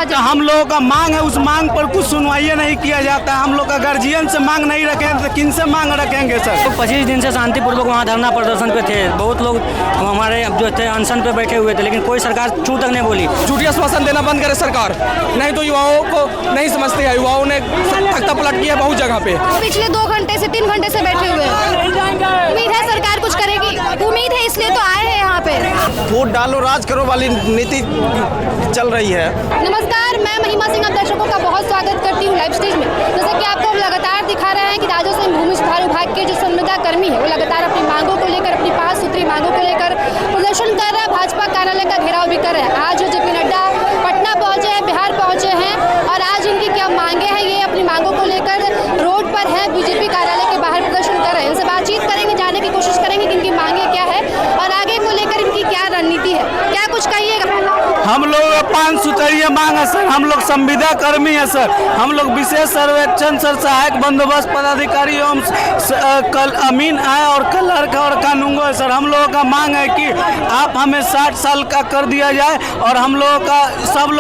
जो हम लोगों का मांग है उस मांग पर कुछ सुनवाई नहीं किया जाता है। हम लोग का गार्जियन से मांग नहीं रखें तो किन से मांग रखेंगे सर? तो 25 दिन से शांतिपूर्वक वहाँ धरना प्रदर्शन पे थे। बहुत लोग हमारे जो थे अनशन पे बैठे हुए थे, लेकिन कोई सरकार छू तक नहीं बोली। झूठी आश्वासन देना बंद करे सरकार, नहीं तो युवाओं को नहीं समझते हैं। युवाओं ने तख्ता पलट किया बहुत जगह पे। पिछले 2 घंटे से 3 घंटे से बैठे हुए हैं। उम्मीद है सरकार कुछ करेगी, उम्मीद है, इसलिए तो आए हैं यहाँ पे। वोट डालो राज करो वाली नीति चल रही है। नमस्कार, मैं महिमा सिंह, आप दर्शकों का बहुत स्वागत करती हूँ लाइव स्टेज में। जैसा कि आपको लगातार दिखा रहे हैं कि राजस्व एवं भूमि सुधार विभाग के जो संविदा कर्मी है वो लगातार अपनी मांगों को लेकर, अपनी 5 सूत्री मांगों को लेकर प्रदर्शन कर रहा है। भाजपा कार्यालय का घेराव भी कर रहे हैं। आज जेपी नड्डा पटना पहुंचे हैं, बिहार पहुंचे हैं और आज इनकी क्या मांगे हैं, ये अपनी मांगों को लेकर रोड पर है, बीजेपी कार्यालय के बाहर प्रदर्शन कर रहे हैं। इनसे बातचीत करेंगे, जानने की कोशिश करेंगे कि इनकी मांगे क्या है और आगे को लेकर इनकी क्या रणनीति है। क्या कुछ कहिएगा? हम लोग 5 सूत्रीय मांग है सर। हम लोग संविदा कर्मी है सर। हम लोग विशेष सर्वेक्षण सर, सहायक बंदोबस्त पदाधिकारी एवं कल अमीन है और क्लर्क और कानूंगो है सर। हम लोगों का मांग है कि आप हमें 60 साल का कर दिया जाए और हम लोगों का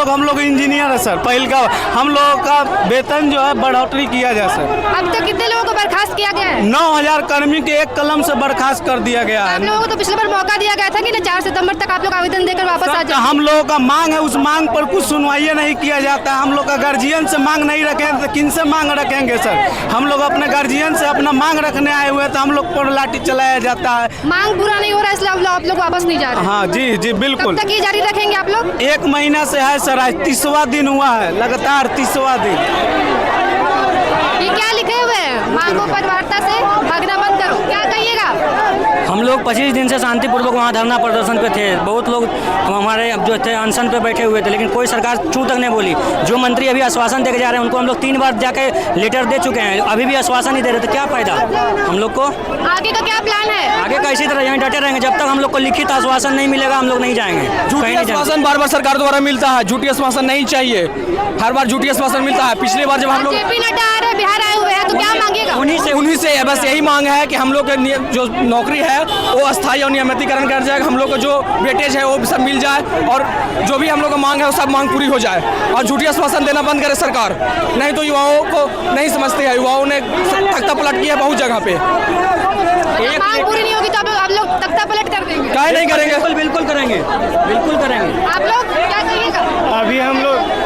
हम लोग इंजीनियर है सर। पहले का हम लोगों का वेतन जो है बढ़ोतरी किया जाए सर। अब तक कितने लोगों को बर्खास्त किया गया है? 9000 कर्मी के एक कलम से बर्खास्त कर दिया गया आप है। लोगों को तो पिछले बार मौका दिया गया था कि ना 4 सितंबर तक आप लोग आवेदन देकर वापस आ जाए। हम लोगों का मांग है उस मांग पर कुछ सुनवाई नहीं किया जाता है। हम लोग का गार्जियन से मांग नहीं रखें तो किन से मांग रखेंगे सर? हम लोग अपने गार्जियन से अपना मांग रखने आए हुए तो हम लोग पर लाठी चलाया जाता है। मांग पूरा नहीं हो रहा है, इसलिए आप लोग वापस नहीं जा रहे। हाँ जी जी बिल्कुल। कब तक ये जारी रखेंगे आप लोग? 1 महीना से है सर, आज 30वां दिन हुआ है, लगातार 30वां दिन। ये क्या लिखे हुए हैं? मांगों पर वार्ता से भागना बंद करो, क्या कहिएगा? हम लोग 25 दिन से शांतिपूर्वक वहाँ धरना प्रदर्शन पे थे। बहुत लोग हमारे जो थे अनशन पे बैठे हुए थे, लेकिन कोई सरकार छू तक नहीं बोली। जो मंत्री अभी आश्वासन देके जा रहे हैं उनको हम लोग 3 बार जाके लेटर दे चुके हैं, अभी भी आश्वासन नहीं दे रहे, तो क्या फायदा हम लोग को? आगे का क्या प्लान है? आगे का इसी तरह यहीं डटे रहेंगे जब तक हम लोग को लिखित आश्वासन नहीं मिलेगा। हम लोग नहीं जाएंगे, झूठी आश्वासन बार बार सरकार द्वारा मिलता है। झूठी आश्वासन नहीं चाहिए, हर बार झूठी आश्वासन मिलता है। पिछली बार जब हम लोग जेपी नड्डा आ रहे, बिहार आए हुए हैं, तो क्या मांगेगा? उन्हीं से बस यही मांग है कि हम लोग के जो नौकरी है वो अस्थायी और नियमितीकरण कर जाए। हम लोग को जो वेटेज है वो सब मिल जाए और जो भी हम लोग का मांग है वो सब मांग पूरी हो जाए और झूठी आश्वासन देना बंद करे सरकार, नहीं तो युवाओं को नहीं समझते हैं। युवाओं ने तख्ता पलट किया बहुत जगह पे। मांग पूरी नहीं होगी तो आप लोग तख्ता पलट कर देंगे? क्या नहीं करेंगे? बिल्कुल करेंगे, बिल्कुल करेंगे। आप लोग क्या कहिएगा? अभी हम लोग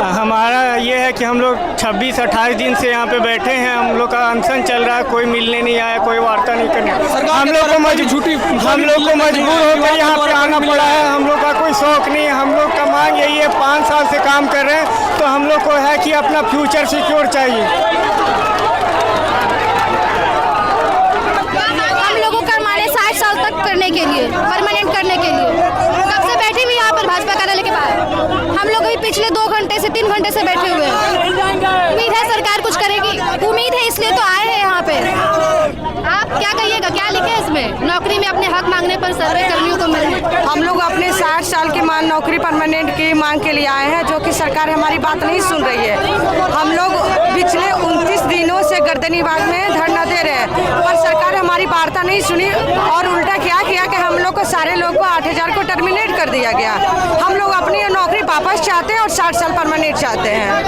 हमारा ये है कि हम लोग 26-28 दिन से यहाँ पे बैठे हैं। हम लोग का अनशन चल रहा है, कोई मिलने नहीं आया, कोई वार्ता नहीं करने। हम लोग को मजबूर होकर यहाँ पे आना पड़ा है। हम लोग का कोई शौक नहीं है। हम लोग का मांग यही है, 5 साल से काम कर रहे हैं तो हम लोग को है कि अपना फ्यूचर सिक्योर चाहिए। हम लोगों का माने 60 साल तक करने के लिए, परमानेंट करने के लिए कब से बैठे हुए यहाँ पर भाजपा कार्यालय के बाहर? हम लोग भी पिछले 2 घंटे से 3 घंटे से बैठे हुए हैं। उम्मीद है सरकार कुछ करेगी, उम्मीद है, इसलिए तो आए हैं यहाँ पे। आप क्या कहिएगा? क्या लिखे हैं इसमें? नौकरी में अपने हक मांगने पर सर्वे कर्मियों को मिले। हम लोग अपने 60 साल की नौकरी परमानेंट की मांग के लिए आए हैं, जो कि सरकार हमारी बात नहीं सुन रही है। हम लोग पिछले 29 दिनों से गर्दनी बाग में धरना दे रहे हैं पर सरकार हमारी वार्ता नहीं सुनी और उल्टा क्या किया कि हम लोग को सारे लोग को 8000 को टर्मिनेट कर दिया गया। हम लोग अपनी नौकरी वापस चाहते हैं और 60 साल परमानेंट चाहते हैं।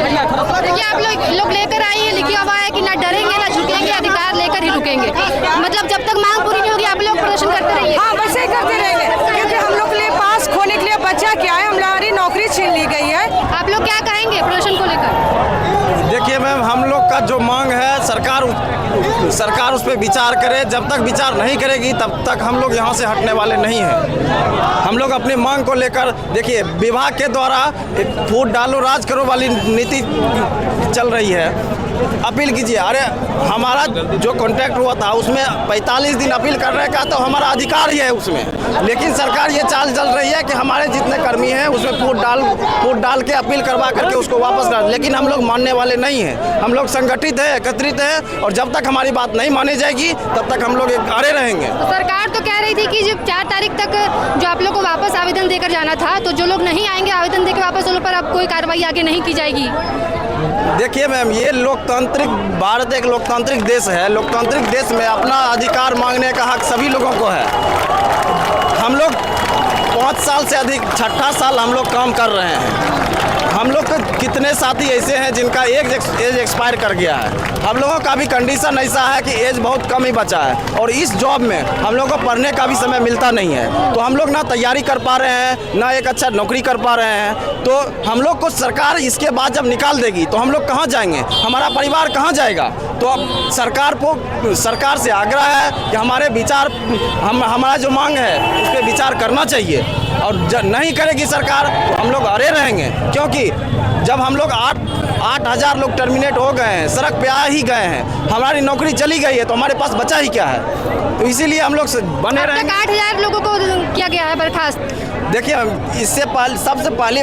देखिए, आप लोग लेकर आइए, लिखी हुआ है कि ना डरेंगे ना झुकेंगे, अधिकार लेकर ही रुकेंगे। मतलब जब तक मांग पूरी नहीं होगी आप लोग प्रदर्शन करते रहिए। हाँ, वैसे ही करते रहेंगे क्योंकि हम लोग के लिए पास खोने के लिए बच्चा क्या है, हमारी नौकरी छीन ली गई है। आप लोग क्या कहेंगे प्रदर्शन को लेकर? देखिए मैम, हम लोग का जो मांग है सरकार उस पर विचार करे। जब तक विचार नहीं करेगी तब तक हम लोग यहाँ से हटने वाले नहीं हैं। हम लोग अपनी मांग को लेकर, देखिए विभाग के द्वारा वोट डालो राज करो वाली नीति चल रही है। अपील कीजिए। अरे हमारा जो कॉन्ट्रैक्ट हुआ था उसमें 45 दिन अपील करने का तो हमारा अधिकार ही है उसमें, लेकिन सरकार ये चाल चल रही है कि हमारे जितने कर्मी हैं उसमें वोट डाल के अपील करवा करके उसको वापस कर, लेकिन हम लोग मानने वाले नहीं हैं। हम लोग संगठित हैं, एकत्रित हैं और जब तक हमारी बात नहीं मानी जाएगी तब तक हम लोग अड़े रहेंगे। तो सरकार तो कह रही थी कि जब 4 तारीख तक जो आप लोग को वापस आवेदन देकर जाना था, तो जो लोग नहीं आएंगे आवेदन देकर वापस, उन पर अब कोई कार्रवाई आगे नहीं की जाएगी। देखिए मैम, ये लोकतांत्रिक भारत एक लोकतांत्रिक देश है। लोकतांत्रिक देश में अपना अधिकार मांगने का हक सभी लोगों को है। हम लोग 5 साल से अधिक 6ठा साल हम लोग काम कर रहे हैं। हम लोग के कितने साथी ऐसे हैं जिनका एज एक्सपायर कर गया है। हम लोगों का भी कंडीशन ऐसा है कि एज बहुत कम ही बचा है और इस जॉब में हम लोगों को पढ़ने का भी समय मिलता नहीं है। तो हम लोग ना तैयारी कर पा रहे हैं, ना एक अच्छा नौकरी कर पा रहे हैं। तो हम लोग को सरकार इसके बाद जब निकाल देगी तो हम लोग कहाँ जाएंगे, हमारा परिवार कहाँ जाएगा। तो अब सरकार से आग्रह है कि हमारे विचार हमारा जो मांग है उस पर विचार करना चाहिए और नहीं करेगी सरकार तो हम लोग अड़े रहेंगे। क्योंकि जब हम लोग 8,000 लोग टर्मिनेट हो गए हैं, सड़क पे आ ही गए हैं, हमारी नौकरी चली गई है तो हमारे पास बचा ही क्या है। तो इसीलिए हम लोग बने रहेंगे। 8,000 लोगों को किया गया है बर्खास्त। देखिए, इससे पहले सबसे पहले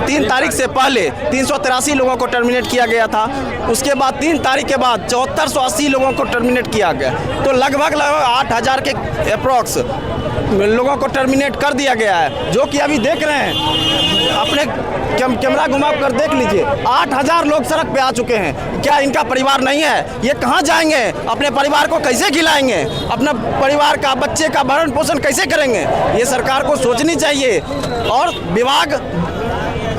3 तारीख से पहले 383 लोगों को टर्मिनेट किया गया था। उसके बाद 3 तारीख के बाद 7480 लोगों को टर्मिनेट किया गया। तो लगभग 8,000 के अप्रॉक्स लोगों को टर्मिनेट कर दिया गया है। जो कि अभी देख रहे हैं, अपने कैमरा घुमा कर देख लीजिए, 8,000 लोग सड़क पे आ चुके हैं। क्या इनका परिवार नहीं है? ये कहाँ जाएंगे? अपने परिवार को कैसे खिलाएंगे? अपना परिवार का, बच्चे का भरण पोषण कैसे करेंगे? ये सरकार को सोचनी चाहिए। और विभाग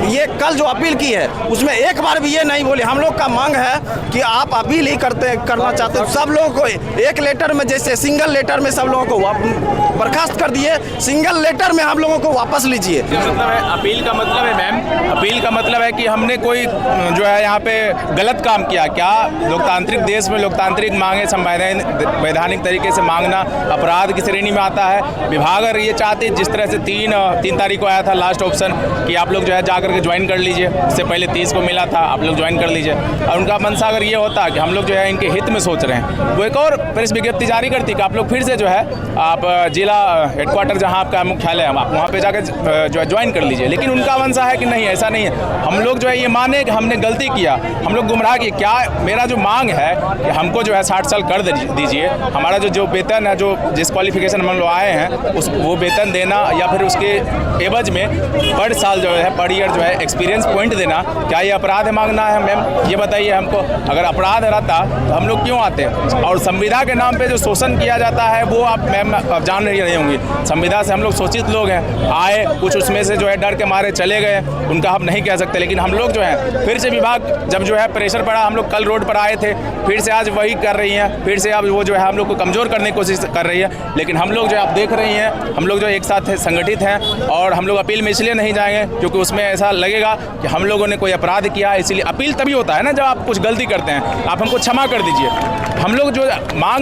ये कल जो अपील की है उसमें एक बार भी ये नहीं बोले। हम लोग का मांग है कि आप अपील ही करना चाहते हैं। सब लोगों को एक लेटर में, जैसे सिंगल लेटर में सब लोगों को बर्खास्त कर दिए, सिंगल लेटर में हम लोगों को वापस लीजिए। मतलब है अपील का मतलब है मैम, अपील का मतलब है कि हमने कोई जो है यहाँ पे गलत काम किया क्या? लोकतांत्रिक देश में लोकतांत्रिक मांगे संवैधानिक तरीके से मांगना अपराध की श्रेणी में आता है। विभाग अगर ये चाहते, जिस तरह से 3 तारीख को आया था लास्ट ऑप्शन कि आप लोग जो है जाकर के ज्वाइन कर लीजिए, इससे पहले 30 को मिला था, आप लोग ज्वाइन कर लीजिए। और उनका मंशा अगर ये होता कि हम लोग जो है इनके हित में सोच रहे हैं, वो एक और प्रेस विज्ञप्ति जारी करती कि आप लोग फिर से जो है आप जिला हेडक्वार्टर जहां आपका मुख्यालय है आप वहां पे जाकर जो है ज्वाइन कर लीजिए। लेकिन उनका मंशा है कि नहीं, ऐसा नहीं है। हम लोग जो है ये माने कि हमने गलती किया, हम लोग गुमराह किए। क्या मेरा जो मांग है कि हमको जो है 60 साल कर दीजिए, हमारा जो वेतन है, जो जिस क्वालिफिकेशन हम लोग आए हैं वो वेतन देना, या फिर उसके एवज में पर साल जो है पर ईयर जो है एक्सपीरियंस पॉइंट देना। क्या ये अपराध है मांगना है मैम? ये बताइए हमको। अगर अपराध रहता तो हम लोग क्यों आते? और संविदा के नाम पे जो शोषण किया जाता है वो आप मैम जान रही होंगी। संविदा से हम लोग शोषित लोग हैं, आए कुछ उसमें से जो है डर के मारे चले गए, उनका हम नहीं कह सकते। लेकिन हम लोग जो है फिर से विभाग जब जो है प्रेशर पड़ा, हम लोग कल रोड पर आए थे, फिर से आज वही कर रही हैं, फिर से अब वो जो है हम लोग को कमज़ोर करने की कोशिश कर रही है। लेकिन हम लोग जो आप देख रही हैं, हम लोग जो एक साथ संगठित हैं और हम लोग अपील में इसलिए नहीं जाएंगे क्योंकि उसमें ऐसा लगेगा कि हम लोगों ने कोई अपराध किया है। इसलिए अपील तभी होता है ना जब आप कुछ गलती करते हैं, आप हमको क्षमा कर दीजिए। हम लोग जो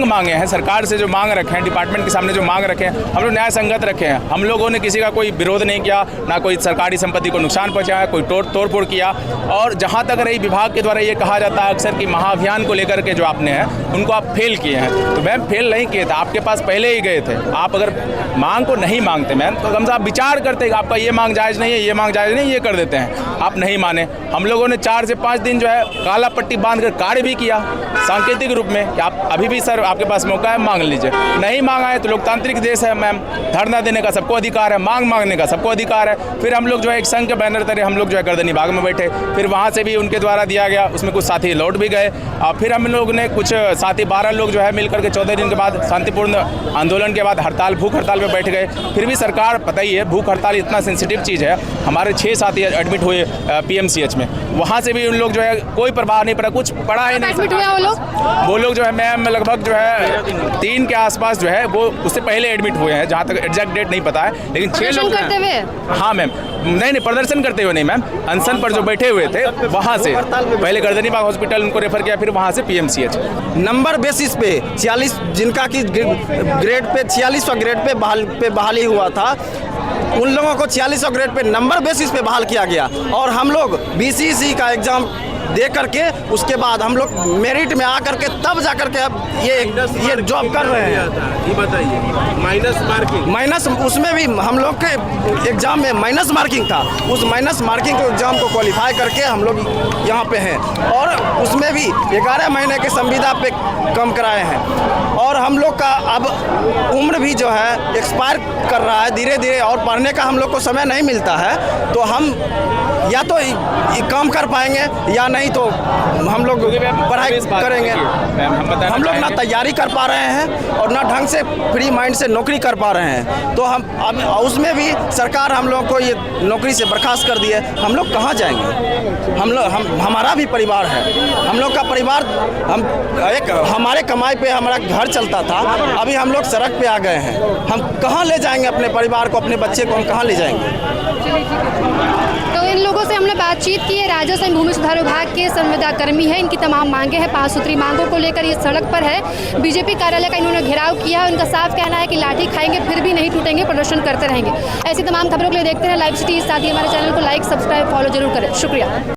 मांगे हैं, सरकार से जो मांग रखे हैं, डिपार्टमेंट के सामने जो मांग रखे हैं, हम लोग न्याय संगत रखे हैं। हम लोगों ने किसी का कोई विरोध नहीं किया, ना कोई सरकारी संपत्ति को नुकसान पहुंचाया, कोई तोड़-फोड़ किया। और जहां तक रही विभाग के द्वारा ये कहा जाता है अक्सर कि महाअभियान को लेकर के जो आपने है उनको आप फेल किए हैं, तो मैम फेल नहीं किए थे, आपके पास पहले ही गए थे। आप अगर मांग को नहीं मांगते मैम तो कम से आप विचार करते कि आपका ये मांग जायज़ नहीं है, ये मांग जायज़ नहीं, ये कर देते हैं। आप नहीं माने। हम लोगों ने 4 से 5 दिन जो है काला पट्टी बांध कर कार्य भी किया सांकेतिक रूप में कि आप अभी भी सर आपके पास मौका है, मांग लीजिए। नहीं मांगा है तो लोकतांत्रिक देश है मैम, धरना देने का सबको अधिकार है, मांगने का सबको अधिकार है। फिर हम लोग जो है एक संघ के बैनर तले हम लोग जो है गर्दनी बाग में बैठे, फिर वहाँ से भी उनके द्वारा दिया गया, उसमें कुछ साथी लौट भी गए। और फिर हम लोग ने कुछ साथी 12 लोग जो है मिलकर के 14 दिन के बाद शांतिपूर्ण आंदोलन के बाद भूख हड़ताल पर बैठ गए। फिर भी सरकार, पता ही है भूख हड़ताल इतना सेंसिटिव चीज़ है। हमारे 6 साथी एडमिट हुए PMCH में, वहाँ से भी उन लोग जो है कोई प्रभाव नहीं पड़ा, कुछ पड़ा ही नहीं। एडमिट हुए वो लोग जो है मैम लगभग जो है 3 के आसपास जो है वो उससे पहले एडमिट हुए हैं, जहाँ तक एग्जैक्ट डेट नहीं पता है। लेकिन 6 लोग करते हुए, हाँ मैम, नहीं प्रदर्शन करते हुए नहीं मैम, अनशन पर जो बैठे हुए थे वहाँ से पहले गर्दनी बाग हॉस्पिटल उनको रेफर किया, फिर वहाँ से PMCH। नंबर बेसिस पे 46 जिनका कि ग्रेड पे 46वां ग्रेड पे बहाली हुआ था, उन लोगों को 46वां ग्रेड पे नंबर बेसिस पे बहाल किया गया। और हम लोग BCC का एग्ज़ाम दे करके उसके बाद हम लोग मेरिट में आ करके तब जा करके अब ये जॉब कर रहे हैं। ये बताइए माइनस उसमें भी हम लोग के एग्ज़ाम में माइनस मार्किंग था, उस माइनस मार्किंग के एग्ज़ाम को क्वालिफाई करके हम लोग यहाँ पे हैं। और उसमें भी 11 महीने के संविदा पे कम कराए हैं। और हम लोग का अब उम्र भी जो है एक्सपायर कर रहा है धीरे धीरे, और पढ़ने का हम लोग को समय नहीं मिलता है। तो हम या तो काम कर पाएंगे या नहीं तो हम लोग पढ़ाई करेंगे। हम लोग ना तैयारी कर पा रहे हैं और ना ढंग से फ्री माइंड से नौकरी कर पा रहे हैं, तो हम अब उसमें भी सरकार हम लोग को ये नौकरी से बर्खास्त कर दी है। हम लोग कहाँ जाएंगे? हमारा भी परिवार है, हम लोग का परिवार, हमारे कमाई पे हमारा घर चलता था, अभी हम लोग सड़क पे आ गए हैं। हम कहाँ ले जाएंगे अपने परिवार को, अपने बच्चे को हम कहाँ ले जाएंगे? तो इन लोगों से हमने बातचीत की है। राजस्व एवं भूमि सुधार विभाग के संविदा कर्मी हैं, इनकी तमाम मांगे हैं, 5 सूत्री मांगों को लेकर ये सड़क पर है। बीजेपी कार्यालय का इन्होंने घेराव किया है। उनका साफ कहना है कि लाठी खाएंगे फिर भी नहीं टूटेंगे, प्रदर्शन करते रहेंगे। ऐसी तमाम खबरों के लिए देखते हैं लाइव सिटी, साथ ही हमारे चैनल को लाइक, सब्सक्राइब, फॉलो जरूर करें। शुक्रिया।